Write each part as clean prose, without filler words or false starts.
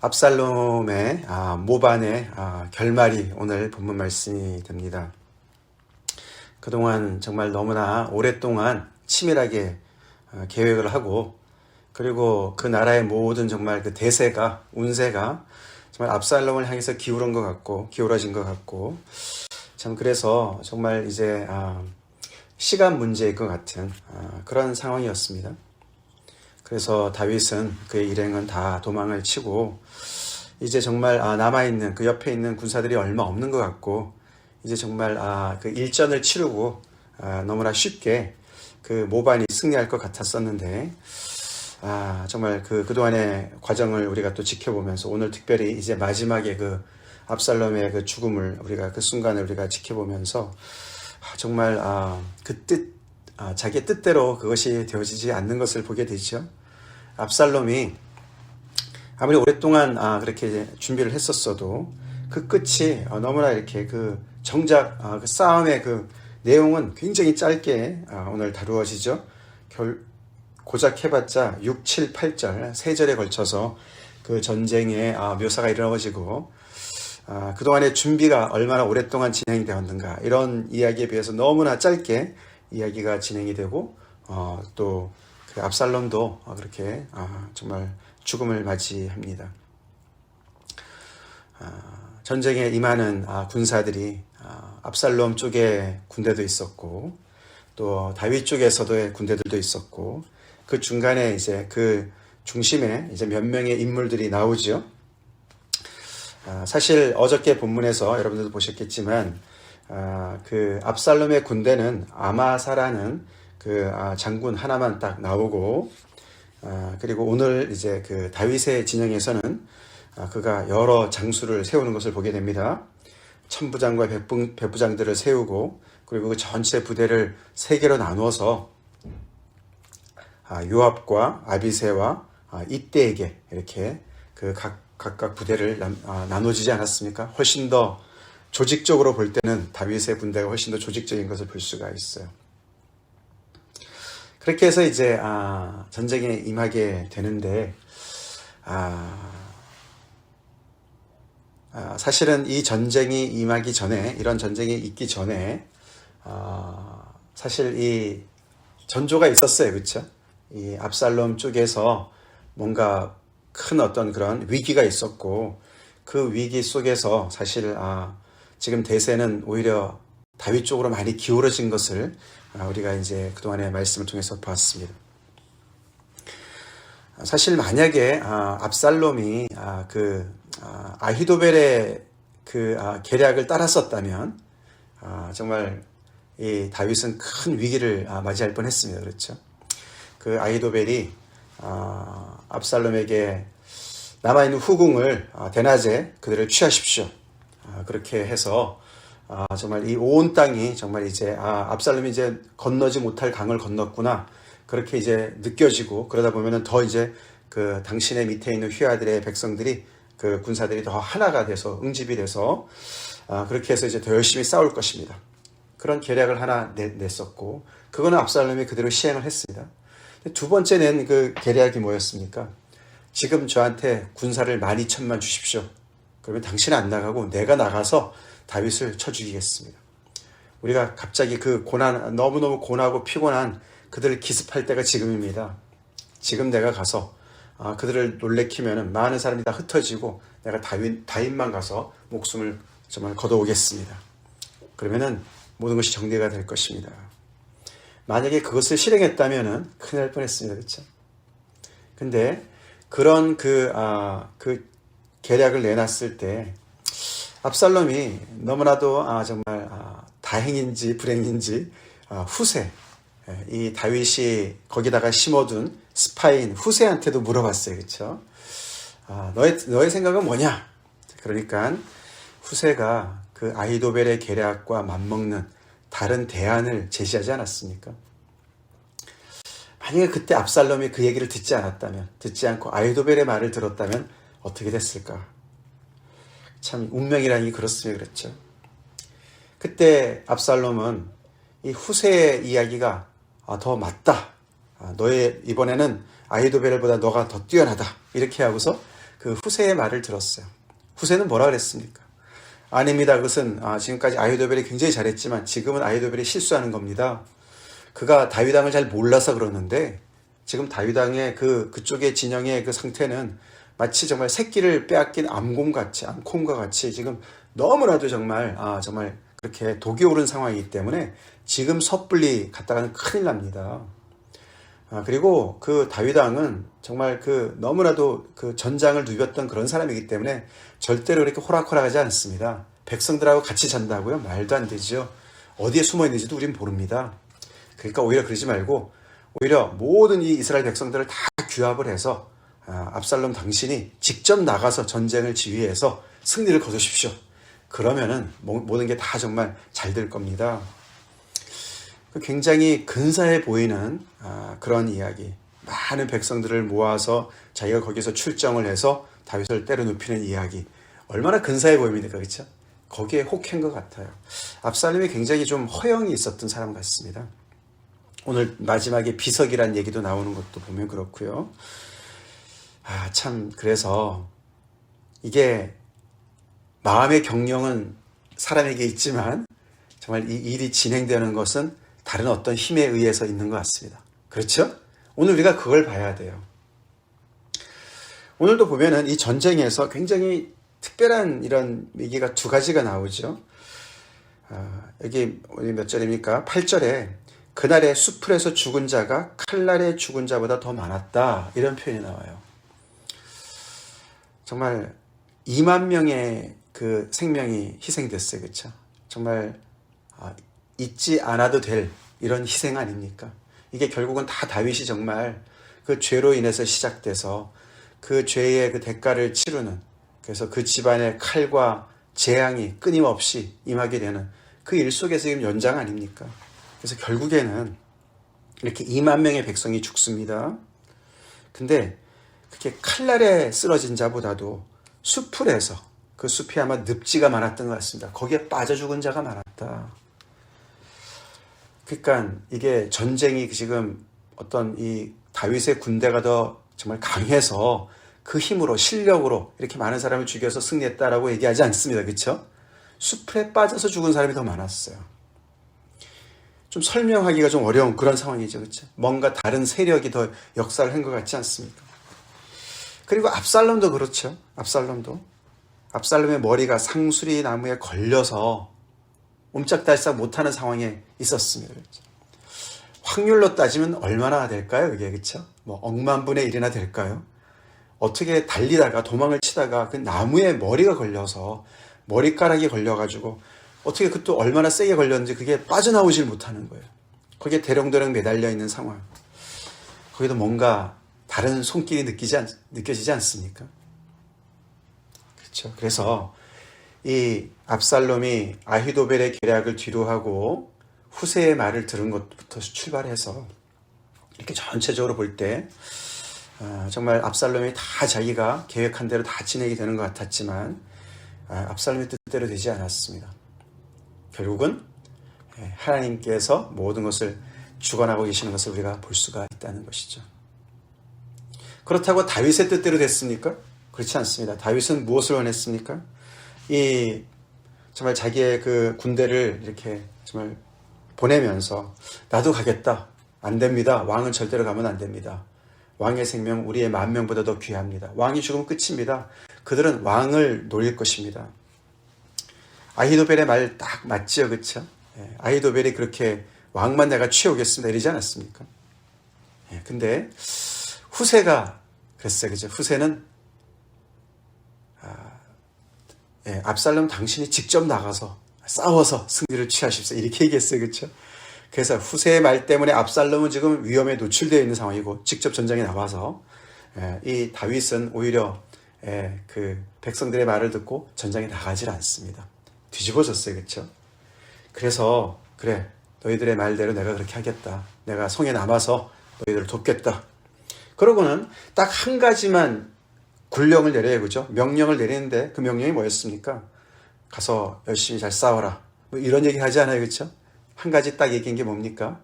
압살롬의 모반의 결말이 오늘 본문 말씀이 됩니다. 그동안 정말 너무나 오랫동안 치밀하게 계획을 하고, 그리고 그 나라의 모든 정말 그 대세가, 운세가 정말 압살롬을 향해서 기울어진 것 같고, 참 그래서 정말 이제 시간 문제일 것 같은 그런 상황이었습니다. 그래서 다윗은 그의 일행은 다 도망을 치고, 이제 정말 남아있는 그 옆에 있는 군사들이 얼마 없는 것 같고, 이제 정말 그 일전을 치르고 너무나 쉽게 그 모반이 승리할 것 같았었는데, 정말 그동안의 과정을 우리가 또 지켜보면서 오늘 특별히 이제 마지막에 그 압살롬의 그 죽음을 우리가 그 순간을 우리가 지켜보면서 정말 자기의 뜻대로 그것이 되어지지 않는 것을 보게 되죠. 압살롬이 아무리 오랫동안 그렇게 준비를 했었어도 그 끝이 너무나 이렇게 정작 그 싸움의 그 내용은 굉장히 짧게 오늘 다루어지죠. 고작 해봤자 6, 7, 8절, 3절에 걸쳐서 그 전쟁의 묘사가 이루어지고, 그동안의 준비가 얼마나 오랫동안 진행이 되었는가, 이런 이야기에 비해서 너무나 짧게 이야기가 진행이 되고, 또 그 압살롬도 그렇게 정말 죽음을 맞이합니다. 전쟁에 임하는 군사들이 압살롬 쪽에 군대도 있었고, 또 다윗 쪽에서도의 군대들도 있었고, 그 중간에 이제 그 중심에 이제 몇 명의 인물들이 나오죠. 사실 어저께 본문에서 여러분들도 보셨겠지만, 그 압살롬의 군대는 아마사라는 그 장군 하나만 딱 나오고, 그리고 오늘 이제 그 다윗의 진영에서는 그가 여러 장수를 세우는 것을 보게 됩니다. 천부장과 백부장들을 세우고, 그리고 그 전체 부대를 3개로 나누어서 요압과 아비새와 이때에게 이렇게 그 각각 부대를 나눠지지 않았습니까? 훨씬 더 조직적으로 볼 때는 다윗의 군대가 훨씬 더 조직적인 것을 볼 수가 있어요. 그렇게 해서 이제 전쟁에 임하게 되는데, 사실은 이 전쟁이 임하기 전에, 이런 전쟁이 있기 전에 사실 이 전조가 있었어요. 그렇죠? 이 압살롬 쪽에서 뭔가 큰 어떤 그런 위기가 있었고, 그 위기 속에서 사실 지금 대세는 오히려 다윗 쪽으로 많이 기울어진 것을 우리가 이제 그동안의 말씀을 통해서 봤습니다. 사실 만약에 압살롬이 아히도벨의 그 계략을 따랐었다면 정말 이 다윗은 큰 위기를 맞이할 뻔했습니다. 그렇죠? 그 아히도벨이 압살롬에게 남아있는 후궁을 대낮에 그들을 취하십시오, 그렇게 해서 정말 이 온 땅이 정말 이제 압살롬이 이제 건너지 못할 강을 건넜구나, 그렇게 이제 느껴지고, 그러다 보면은 더 이제 그 당신의 밑에 있는 휘하들의 백성들이, 그 군사들이 더 하나가 돼서 응집이 돼서 그렇게 해서 이제 더 열심히 싸울 것입니다. 그런 계략을 하나 냈었고, 그거는 압살롬이 그대로 시행을 했습니다. 두 번째 낸 그 계략이 뭐였습니까? 지금 저한테 군사를 12,000만 주십시오. 그러면 당신은 안 나가고 내가 나가서 다윗을 쳐 죽이겠습니다. 우리가 갑자기 그 너무너무 고나고 피곤한 그들을 기습할 때가 지금입니다. 지금 내가 가서 그들을 놀래키면은 많은 사람이 다 흩어지고, 내가 다윗만 가서 목숨을 정말 거둬오겠습니다. 그러면은 모든 것이 정리가 될 것입니다. 만약에 그것을 실행했다면은 큰일 날 뻔했습니다. 그렇죠? 근데 그런 그 계략을 내놨을 때 압살롬이 너무나도 정말 다행인지 불행인지 후세, 이 다윗이 거기다가 심어둔 스파인 후세한테도 물어봤어요. 그렇죠? 너의 생각은 뭐냐? 그러니까 후세가 그 아히도벨의 계략과 맞먹는 다른 대안을 제시하지 않았습니까? 만약에 그때 압살롬이 그 얘기를 듣지 않고 아히도벨의 말을 들었다면 어떻게 됐을까? 참 운명이라는 게 그렇습니다. 그렇죠? 그때 압살롬은 이 후세의 이야기가 더 맞다, 이번에는 아히도벨보다 너가 더 뛰어나다, 이렇게 하고서 그 후세의 말을 들었어요. 후세는 뭐라 그랬습니까? 아닙니다. 그것은 지금까지 아히도벨이 굉장히 잘했지만 지금은 아히도벨이 실수하는 겁니다. 그가 다윗 왕을 잘 몰라서 그러는데 지금 다윗 왕의 그쪽의 진영의 그 상태는 마치 정말 새끼를 빼앗긴 암곰과 같이 지금 너무나도 정말 그렇게 독이 오른 상황이기 때문에 지금 섣불리 갔다가는 큰일 납니다. 그리고 그 다윗 왕은 정말 너무나도 전장을 누볐던 그런 사람이기 때문에 절대로 그렇게 호락호락하지 않습니다. 백성들하고 같이 잔다고요? 말도 안 되죠. 어디에 숨어 있는지도 우린 모릅니다. 그러니까 오히려 그러지 말고 오히려 모든 이 이스라엘 백성들을 다 규합을 해서 압살롬 당신이 직접 나가서 전쟁을 지휘해서 승리를 거두십시오. 그러면은 모든 게 다 정말 잘 될 겁니다. 굉장히 근사해 보이는 그런 이야기. 많은 백성들을 모아서 자기가 거기서 출정을 해서 다윗을 때려 눕히는 이야기. 얼마나 근사해 보입니까? 그렇죠? 거기에 혹한 것 같아요. 압살롬이 굉장히 좀 허영이 있었던 사람 같습니다. 오늘 마지막에 비석이란 얘기도 나오는 것도 보면 그렇고요. 참 그래서 이게 마음의 경영은 사람에게 있지만 정말 이 일이 진행되는 것은 다른 어떤 힘에 의해서 있는 것 같습니다. 그렇죠? 오늘 우리가 그걸 봐야 돼요. 오늘도 보면은 이 전쟁에서 굉장히 특별한 이런 얘기가 두 가지가 나오죠. 여기 몇 절입니까? 8절에 그날에 수풀에서 죽은 자가 칼날에 죽은 자보다 더 많았다. 이런 표현이 나와요. 정말 2만 명의 그 생명이 희생됐어요. 그렇죠? 정말 잊지 않아도 될 이런 희생 아닙니까? 이게 결국은 다 다윗이 정말 그 죄로 인해서 시작돼서 그 죄의 그 대가를 치르는, 그래서 그 집안의 칼과 재앙이 끊임없이 임하게 되는 그 일 속에서 지금 연장 아닙니까? 그래서 결국에는 이렇게 2만 명의 백성이 죽습니다. 근데 그렇게 칼날에 쓰러진 자보다도 수풀에서, 그 숲이 아마 늪지가 많았던 것 같습니다. 거기에 빠져 죽은 자가 많았다. 그러니까 이게 전쟁이 지금 어떤 이 다윗의 군대가 더 정말 강해서 그 힘으로, 실력으로 이렇게 많은 사람을 죽여서 승리했다라고 얘기하지 않습니다. 그렇죠? 숲에 빠져서 죽은 사람이 더 많았어요. 좀 설명하기가 좀 어려운 그런 상황이죠. 그렇죠? 뭔가 다른 세력이 더 역사를 한 것 같지 않습니까? 그리고 압살롬도 그렇죠. 압살롬의 머리가 상수리 나무에 걸려서 옴짝달싹 못하는 상황에 있었습니다. 그렇죠? 확률로 따지면 얼마나 될까요? 이게 그렇죠? 뭐 억만 분의 1이나 될까요? 어떻게 달리다가 도망을 치다가 그 나무에 머리가 걸려서 머리카락이 걸려가지고 어떻게 그것도 얼마나 세게 걸렸는지 그게 빠져나오질 못하는 거예요. 거기에 대롱대롱 매달려 있는 상황. 거기도 뭔가 다른 손길이 느껴지지 않습니까? 그렇죠. 그래서 이 압살롬이 아히도벨의 계략을 뒤로하고 후세의 말을 들은 것부터 출발해서 이렇게 전체적으로 볼 때 정말 압살롬이 다 자기가 계획한 대로 다 진행이 되는 것 같았지만 압살롬의 뜻대로 되지 않았습니다. 결국은 하나님께서 모든 것을 주관하고 계시는 것을 우리가 볼 수가 있다는 것이죠. 그렇다고 다윗의 뜻대로 됐습니까? 그렇지 않습니다. 다윗은 무엇을 원했습니까? 정말 자기의 그 군대를 이렇게 정말 보내면서 나도 가겠다. 안 됩니다. 왕은 절대로 가면 안 됩니다. 왕의 생명 우리의 10,000명보다 더 귀합니다. 왕이 죽으면 끝입니다. 그들은 왕을 노릴 것입니다. 아히도벨의 말 딱 맞지요, 그렇죠? 아히도벨이 그렇게 왕만 내가 취해오겠습니다 이러지 않았습니까? 근데 후세가 그랬어요, 그죠? 후세는 압살롬 당신이 직접 나가서 싸워서 승리를 취하십시오 이렇게 얘기했어요, 그렇죠? 그래서 후세의 말 때문에 압살롬은 지금 위험에 노출되어 있는 상황이고 직접 전장에 나와서 이 다윗은 오히려 그 백성들의 말을 듣고 전장에 나가질 않습니다. 뒤집어졌어요, 그렇죠? 그래서 그래, 너희들의 말대로 내가 그렇게 하겠다. 내가 성에 남아서 너희들을 돕겠다. 그러고는 딱 한 가지만 군령을 내려요, 그죠? 명령을 내리는데 그 명령이 뭐였습니까? 가서 열심히 잘 싸워라. 뭐 이런 얘기 하지 않아요, 그렇죠? 한 가지 딱 얘기한 게 뭡니까?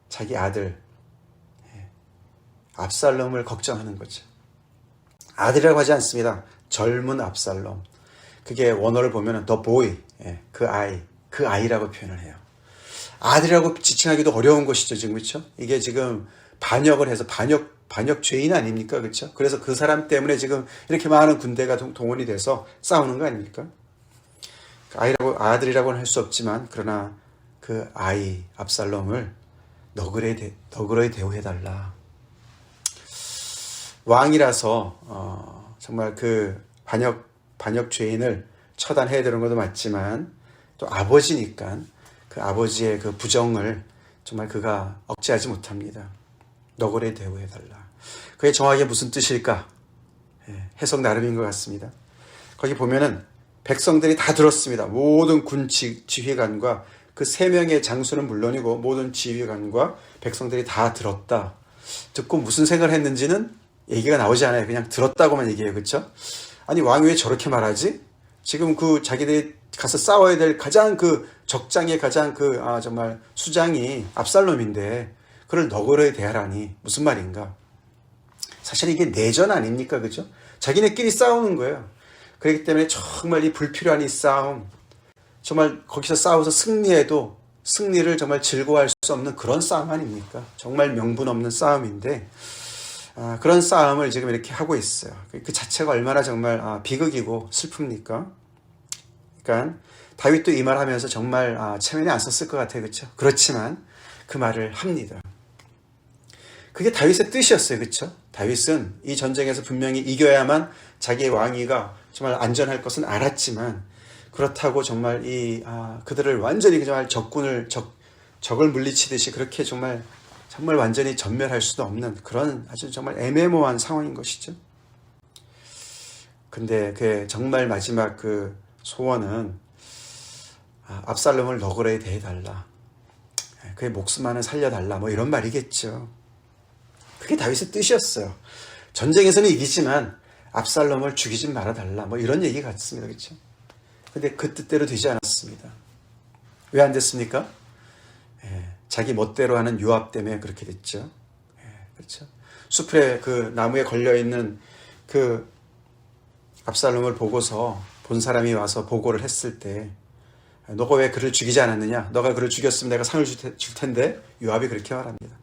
자기 아들 압살롬을 걱정하는 거죠. 아들이라고 하지 않습니다. 젊은 압살롬. 그게 원어를 보면 the boy, 그 아이라고 표현을 해요. 아들이라고 지칭하기도 어려운 것이죠, 지금. 그렇죠? 이게 지금 반역을 해서 반역 죄인 아닙니까? 그렇죠? 그래서 그 사람 때문에 지금 이렇게 많은 군대가 동원이 돼서 싸우는 거 아닙니까? 아들이라고는 할 수 없지만, 그러나 그 아이 압살롬을 너그러이 대우해달라. 왕이라서 정말 그 반역 죄인을 처단해야 되는 것도 맞지만, 또 아버지니까 그 아버지의 그 부정을 정말 그가 억제하지 못합니다. 너그러이 대우해달라. 그게 정확하게 무슨 뜻일까? 해석 나름인 것 같습니다. 거기 보면은 백성들이 다 들었습니다. 모든 군 지휘관과 그 3명의 장수는 물론이고 모든 지휘관과 백성들이 다 들었다. 듣고 무슨 생각을 했는지는 얘기가 나오지 않아요. 그냥 들었다고만 얘기해요. 그렇죠? 아니, 왕이 왜 저렇게 말하지? 지금 그 자기들이 가서 싸워야 될 가장 그 적장의 가장 정말 수장이 압살롬인데 그를 너그러이 대하라니 무슨 말인가? 사실 이게 내전 아닙니까? 그죠? 자기네끼리 싸우는 거예요. 그렇기 때문에 정말 이 불필요한 이 싸움, 정말 거기서 싸워서 승리해도 승리를 정말 즐거워할 수 없는 그런 싸움 아닙니까? 정말 명분 없는 싸움인데 그런 싸움을 지금 이렇게 하고 있어요. 그 자체가 얼마나 정말 비극이고 슬픕니까? 그러니까 다윗도 이 말 하면서 정말 체면이 안 썼을 것 같아요. 그렇죠? 그렇지만 그 말을 합니다. 그게 다윗의 뜻이었어요. 그렇죠? 다윗은 이 전쟁에서 분명히 이겨야만 자기의 왕위가 정말 안전할 것은 알았지만, 그렇다고 정말 그들을 완전히 정말 적을 물리치듯이 그렇게 정말 완전히 전멸할 수도 없는 그런 아주 정말 애매모호한 상황인 것이죠. 근데 그 정말 마지막 그 소원은 압살롬을 너그러이 대해달라. 그의 목숨 하나 살려달라. 뭐 이런 말이겠죠. 그게 다윗의 뜻이었어요. 전쟁에서는 이기지만 압살롬을 죽이지 말아달라. 뭐 이런 얘기 같습니다. 그렇죠? 근데 그 뜻대로 되지 않았습니다. 왜 안 됐습니까? 자기 멋대로 하는 요압 때문에 그렇게 됐죠. 그렇죠? 숲에 그 나무에 걸려있는 그 압살롬을 보고서 본 사람이 와서 보고를 했을 때, 너가 왜 그를 죽이지 않았느냐? 너가 그를 죽였으면 내가 상을 줄 텐데. 요압이 그렇게 말합니다.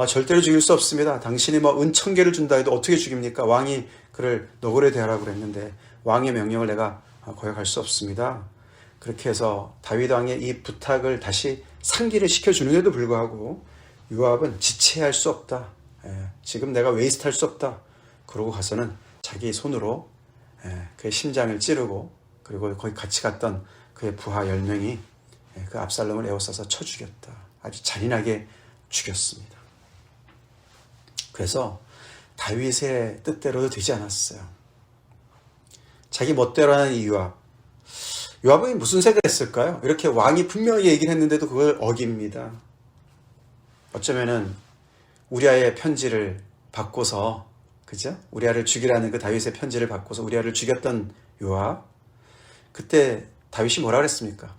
절대로 죽일 수 없습니다. 당신이 뭐 은천개를 준다 해도 어떻게 죽입니까? 왕이 그를 너그러이 대하라고 그랬는데 왕의 명령을 내가 거역할 수 없습니다. 그렇게 해서 다윗 왕의 이 부탁을 다시 상기를 시켜주는데도 불구하고 요압은 지체할 수 없다. 지금 내가 웨이스트할 수 없다. 그러고 가서는 자기 손으로 그의 심장을 찌르고, 그리고 거기 같이 갔던 그의 부하 10명이 그 압살롬을 에워싸서 쳐 죽였다. 아주 잔인하게 죽였습니다. 그래서 다윗의 뜻대로도 되지 않았어요. 자기 멋대로 하는 이 요압은 무슨 생각을 했을까요? 이렇게 왕이 분명히 얘기를 했는데도 그걸 어깁니다. 어쩌면은 우리아의 편지를 받고서, 그죠? 우리아를 죽이라는 그 다윗의 편지를 받고서 우리아를 죽였던 요압, 그때 다윗이 뭐라 그랬습니까?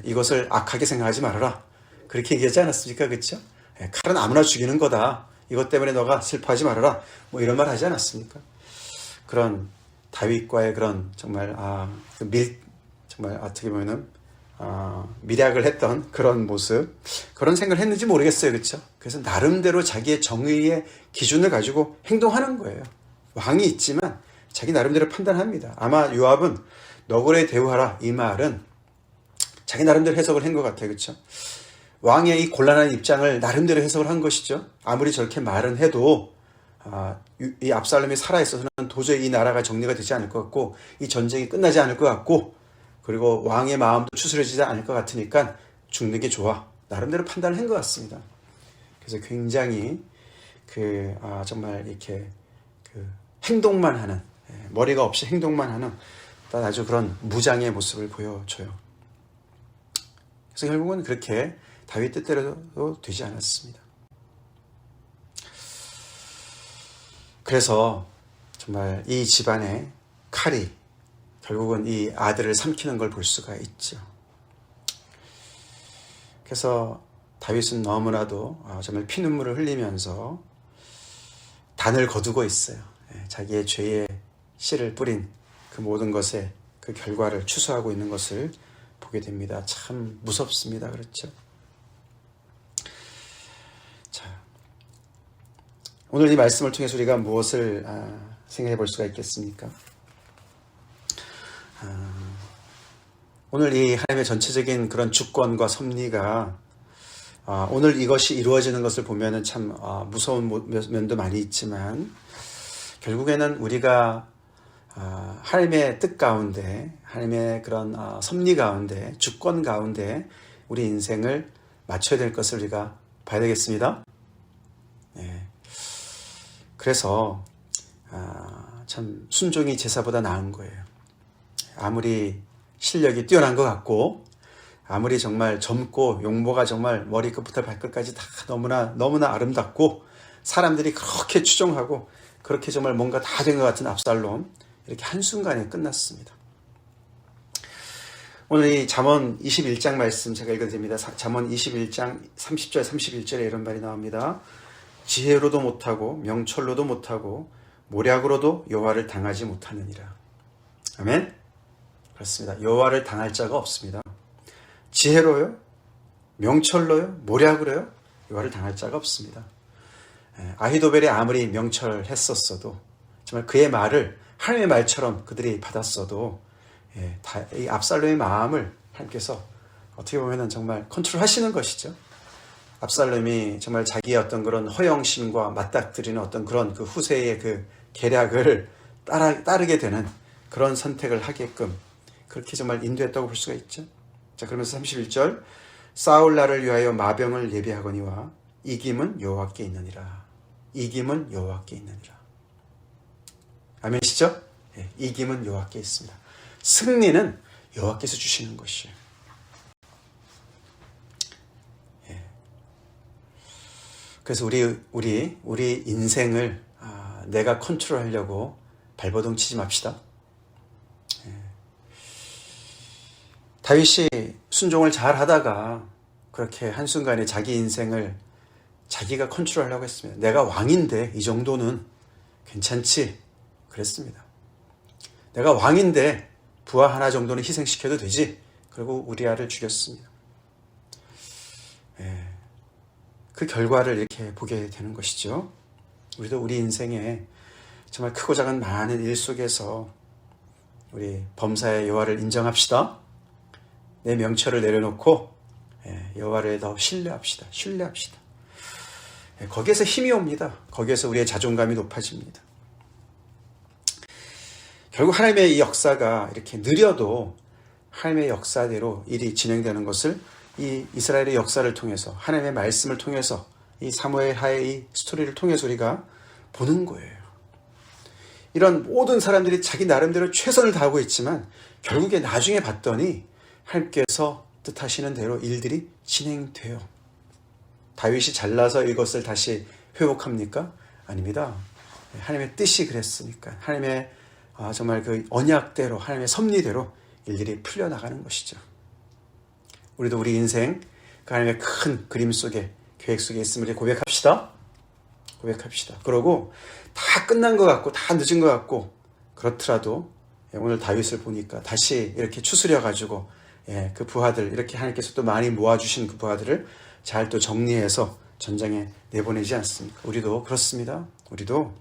이것을 악하게 생각하지 말아라. 그렇게 얘기하지 않았습니까? 그렇죠? 칼은 아무나 죽이는 거다. 이것 때문에 너가 슬퍼하지 말아라. 뭐 이런 말 하지 않았습니까? 그런 다윗과의 그런 정말 정말 어떻게 보면은 밀약을 했던 그런 모습, 그런 생각을 했는지 모르겠어요. 그렇죠? 그래서 나름대로 자기의 정의의 기준을 가지고 행동하는 거예요. 왕이 있지만 자기 나름대로 판단합니다. 아마 요압은 너그러이 대우하라, 이 말은 자기 나름대로 해석을 한 것 같아요. 그렇죠? 왕의 이 곤란한 입장을 나름대로 해석을 한 것이죠. 아무리 저렇게 말은 해도 이 압살롬이 살아있어서는 도저히 이 나라가 정리가 되지 않을 것 같고, 이 전쟁이 끝나지 않을 것 같고, 그리고 왕의 마음도 추스려지지 않을 것 같으니까 죽는 게 좋아. 나름대로 판단을 한 것 같습니다. 그래서 굉장히 정말 이렇게 행동만 하는, 머리가 없이 행동만 하는 아주 그런 무장의 모습을 보여줘요. 그래서 결국은 그렇게 다윗 뜻대로도 되지 않았습니다. 그래서 정말 이 집안의 칼이 결국은 이 아들을 삼키는 걸 볼 수가 있죠. 그래서 다윗은 너무나도 정말 피눈물을 흘리면서 단을 거두고 있어요. 자기의 죄의 씨를 뿌린 그 모든 것의 그 결과를 추수하고 있는 것을 보게 됩니다. 참 무섭습니다. 그렇죠? 자, 오늘 이 말씀을 통해서 우리가 무엇을 생각해 볼 수가 있겠습니까? 오늘 이 하나님의 전체적인 그런 주권과 섭리가 오늘 이것이 이루어지는 것을 보면은 참 무서운 면도 많이 있지만 결국에는 우리가 하나님의 뜻 가운데, 하나님의 그런 섭리 가운데, 주권 가운데 우리 인생을 맞춰야 될 것을 우리가 봐야 되겠습니다. 네. 그래서 참 순종이 제사보다 나은 거예요. 아무리 실력이 뛰어난 것 같고 아무리 정말 젊고 용모가 정말 머리 끝부터 발끝까지 다 너무나 아름답고 사람들이 그렇게 추종하고 그렇게 정말 뭔가 다 된 것 같은 압살롬, 이렇게 한순간에 끝났습니다. 오늘 이 잠언 21장 말씀 제가 읽어도 됩니다. 잠언 21장 30절 31절에 이런 말이 나옵니다. 지혜로도 못하고 명철로도 못하고 모략으로도 여호와를 당하지 못하느니라. 아멘. 그렇습니다. 여호와를 당할 자가 없습니다. 지혜로요, 명철로요, 모략으로요, 여호와를 당할 자가 없습니다. 아히도벨이 아무리 명철했었어도 정말 그의 말을 하나님의 말처럼 그들이 받았어도 이 압살롬의 마음을 하나님께서 어떻게 보면 정말 컨트롤하시는 것이죠. 압살롬이 정말 자기의 어떤 그런 허영심과 맞닥뜨리는 어떤 그런 그 후세의 그 계략을 따르게 되는 그런 선택을 하게끔 그렇게 정말 인도했다고 볼 수가 있죠. 자, 그러면서 31절, 싸울 날을 위하여 마병을 예비하거니와 이김은 여호와께 있느니라. 이김은 여호와께 있느니라. 아멘이시죠? 예, 이김은 여호와께 있습니다. 승리는 여호와께서 주시는 것이에요. 예. 그래서 우리 인생을 내가 컨트롤하려고 발버둥 치지 맙시다. 다윗이 순종을 잘 하다가 그렇게 한순간에 자기 인생을 자기가 컨트롤하려고 했습니다. 내가 왕인데 이 정도는 괜찮지 그랬습니다. 내가 왕인데 부하 하나 정도는 희생시켜도 되지. 그리고 우리아를 죽였습니다. 그 결과를 이렇게 보게 되는 것이죠. 우리도 우리 인생에 정말 크고 작은 많은 일 속에서 우리 범사의 여호와를 인정합시다. 내 명철을 내려놓고 여호와를 더 신뢰합시다. 거기에서 힘이 옵니다. 거기에서 우리의 자존감이 높아집니다. 결국 하나님의 이 역사가 이렇게 느려도 하나님의 역사대로 일이 진행되는 것을 이 이스라엘의 역사를 통해서 하나님의 말씀을 통해서 이 사무엘 하의 이 스토리를 통해서 우리가 보는 거예요. 이런 모든 사람들이 자기 나름대로 최선을 다하고 있지만 결국에 나중에 봤더니 하나님께서 뜻하시는 대로 일들이 진행돼요. 다윗이 잘나서 이것을 다시 회복합니까? 아닙니다. 하나님의 뜻이 그랬으니까 하나님의 정말 그 언약대로 하나님의 섭리대로 일들이 풀려나가는 것이죠. 우리도 우리 인생 그 하나님의 큰 그림 속에 계획 속에 있음을 고백합시다. 그러고 다 끝난 것 같고 다 늦은 것 같고 그렇더라도 오늘 다윗을 보니까 다시 이렇게 추스려가지고 그 부하들 이렇게 하나님께서 또 많이 모아주신 그 부하들을 잘 또 정리해서 전장에 내보내지 않습니까? 우리도 그렇습니다. 우리도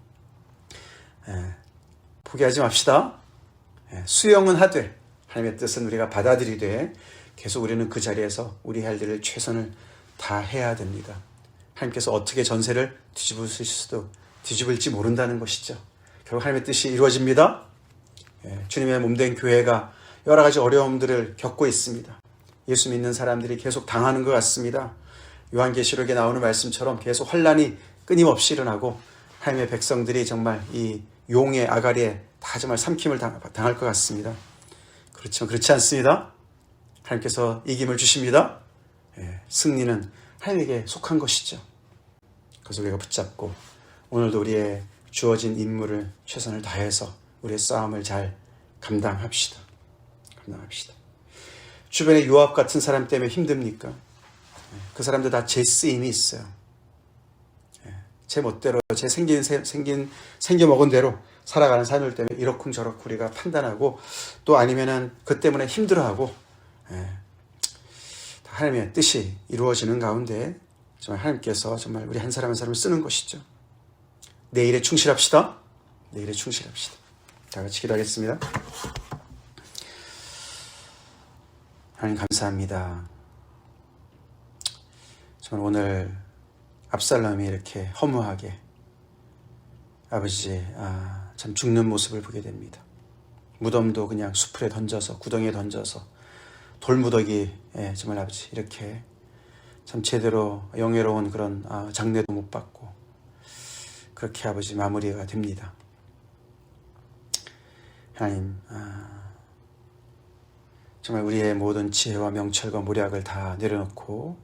포기하지 맙시다. 수용은 하되 하나님의 뜻은 우리가 받아들이되 계속 우리는 그 자리에서 우리 할 일을 최선을 다해야 됩니다. 하나님께서 어떻게 전세를 뒤집을지 모른다는 것이죠. 결국 하나님의 뜻이 이루어집니다. 주님의 몸된 교회가 여러 가지 어려움들을 겪고 있습니다. 예수 믿는 사람들이 계속 당하는 것 같습니다. 요한계시록에 나오는 말씀처럼 계속 환난이 끊임없이 일어나고 하나님의 백성들이 정말 이 용의 아가리에 다 정말 삼킴을 당할 것 같습니다. 그렇지만 그렇지 않습니다. 하나님께서 이김을 주십니다. 승리는 하나님에게 속한 것이죠. 그래서 우리가 붙잡고 오늘도 우리의 주어진 임무를 최선을 다해서 우리의 싸움을 잘 감당합시다. 주변에 요압 같은 사람 때문에 힘듭니까? 그 사람들 다 제 쓰임이 있어요. 제 멋대로 제 생겨먹은 대로 살아가는 삶을 때문에 이러쿵저러쿵 우리가 판단하고 또 아니면은 그 때문에 힘들어하고 하나님의 뜻이 이루어지는 가운데 정말 하나님께서 정말 우리 한 사람 한 사람을 쓰는 것이죠. 내일에 충실합시다. 내일에 충실합시다. 다 같이 기도하겠습니다. 하나님 감사합니다. 정말 오늘 압살롬이 이렇게 허무하게 아버지 참 죽는 모습을 보게 됩니다. 무덤도 그냥 수풀에 던져서 구덩이에 던져서 돌무더기에 정말 아버지 이렇게 참 제대로 영예로운 그런 장례도 못 받고 그렇게 아버지 마무리가 됩니다. 하나님 정말 우리의 모든 지혜와 명철과 모략을 다 내려놓고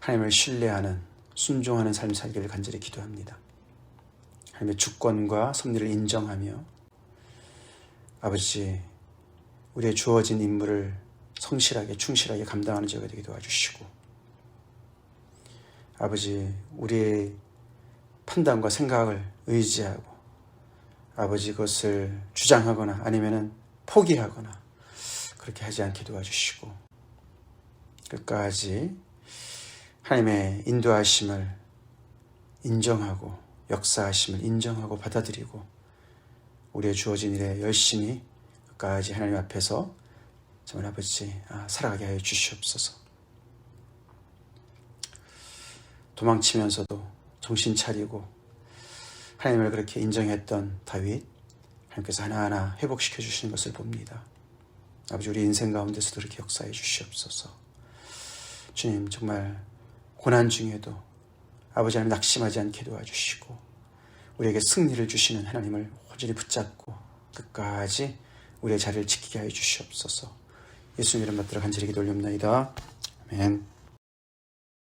하나님을 신뢰하는 순종하는 삶 살기를 간절히 기도합니다. 하나님의 주권과 섭리를 인정하며 아버지 우리의 주어진 임무를 성실하게 충실하게 감당하는 자가 되게 도와주시고 아버지 우리의 판단과 생각을 의지하고 아버지 그것을 주장하거나 아니면은 포기하거나 그렇게 하지 않게 도와주시고 끝까지 하나님의 인도하심을 인정하고 역사하심을 인정하고 받아들이고 우리의 주어진 일에 열심히 끝까지 하나님 앞에서 정말 아버지 살아가게 하여 주시옵소서. 도망치면서도 정신 차리고 하나님을 그렇게 인정했던 다윗 하나님께서 하나하나 회복시켜 주시는 것을 봅니다. 아버지 우리 인생 가운데서도 그렇게 역사해 주시옵소서. 주님 정말 고난 중에도 아버지 하나님 낙심하지 않게 도와주시고 우리에게 승리를 주시는 하나님을 호전히 붙잡고 끝까지 우리의 자리를 지키게 하여 주시옵소서. 예수님 이름 받들어 간절히 기도 올립니다. 아멘.